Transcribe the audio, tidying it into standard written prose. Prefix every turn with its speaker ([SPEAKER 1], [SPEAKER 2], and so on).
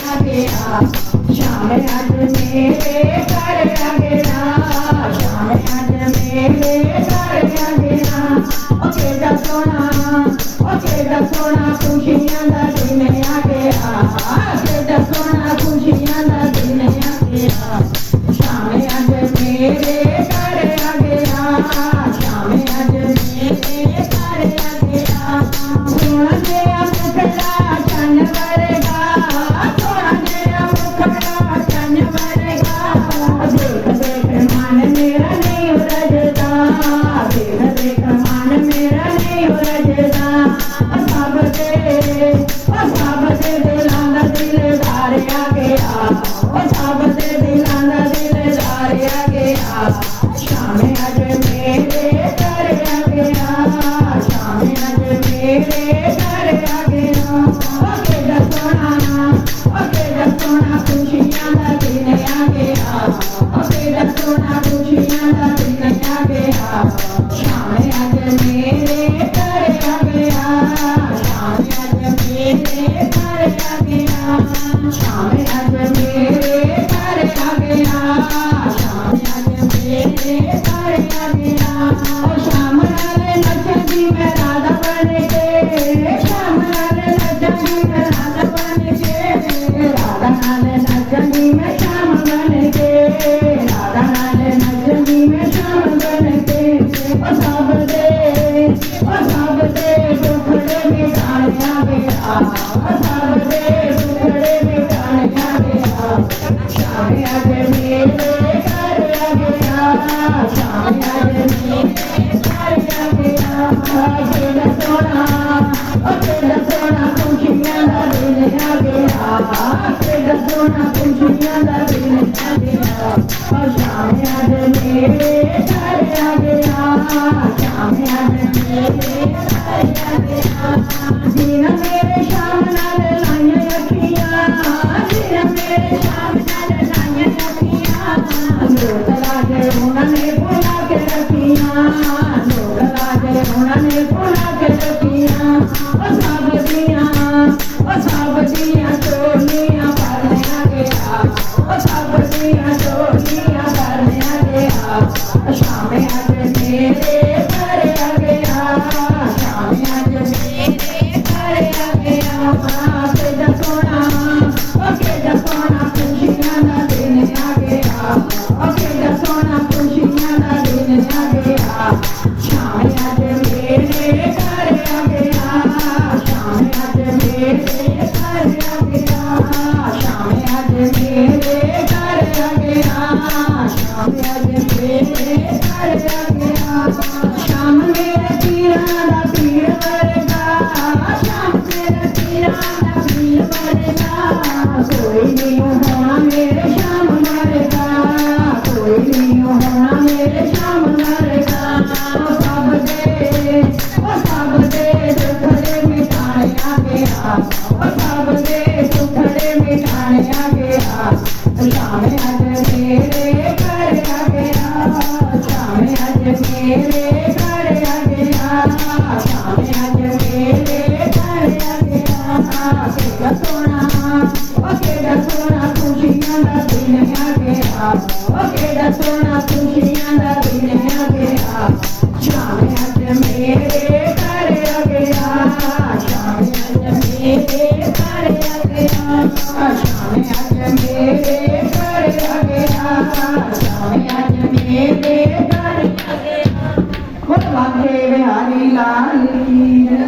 [SPEAKER 1] आ गया शाम आज मेरे घर आ गया शाम आज मेरे घर आ गया ओ केड़ा सोना खुशियां दा दिन आ गया केड़ा सोना खुशियां दा दिन आ गया शाम आज मेरे घर आ गया शाम आज मेरे घर आ गया सोना जिहा मुखड़ा चन्न वरगा सोना जिहा मुखड़ा चन्न वरगा देख देख मन मेरा नहीं रजदा देख देख मन मेरा नहीं रजदा सब दे दिलां दा दिलदार आ गया सब दे दिलां दा दिलदार आ गया शाम आज मेरे घर आ गया शाम आज मेरे घर आ गया ओ केड़ा सोना खुशियां दा दिन आ गया ओ केड़ा सोना खुशियां दा दिन आ गया शाम आज मेरे घर आ गया शाम आज मेरे घर आ गया शाम आज मेरे घर आ गया शाम आज मेरे घर आ गया ओ शाम नाले नचदी मैं राधा बन के शाम नाले नचदी मैं राधा बन के राधा नाले नचदी मैं शाम बन के राधा नाले नचदी मैं शाम बन के ओ सब दे दुखड़े मिटाने आ गया ओ सब दे दुखड़े मिटाने आ गया शाम आज मेरे घर आ गया शाम आज मेरे घर आ गया केड़ा सोना खुशियां दा दिन आ गया केड़ा सोना खुशियां दा दिन आ गया ओ शाम आज मेरे घर आ गया शाम आज मेरे घर आ गया दिन मेरे शाम नाल लाइयां अखियां दिन मेरे शाम नाल लाइयां अखियां लोक लागे उन्होंने भुला के रखियां लोक लागे उन्होंने भुला के रखियां ओ सब दियां चोलियां भरने आ गया ओ सब दियां चोलियां भरने आ गया शाम आज मेरे घर आ गया शाम आज मेरे घर आ गया केड़ा सोना खुशियां दा दिन आ गया ओ केड़ा सोना खुशियां दा दिन आ गया शाम आज मेरे घर आ गया शाम आज मेरे घर आ गया शाम आज मेरे घर आ गया शाम आज मेरे घर आ गया शाम मेरे पीरां दा पीर वरगा शाम मेरे पीरां दा पीर वरगा कोई नहीं होना मेरे श्याम वरगा कोई नहीं होना मेरे श्याम वरगा सब दे दुखड़े मिटाने आ गया सब दे दुखड़े मिटाने आ गया शाम आज मेरे घर आ गया शाम आज मेरे घर आ गया शाम आज मेरे घर आ गया केड़ा सोना खुशियां दा दिन आ गया ओ केड़ा सोना खुशियां दा दिन आ गया शाम आज मेरे घर आ गया शाम आज मेरे घर आ गया शाम आज मेरे घर आ गया शाम आज मेरे घर आ गया। बोल बांके बिहारी लाल की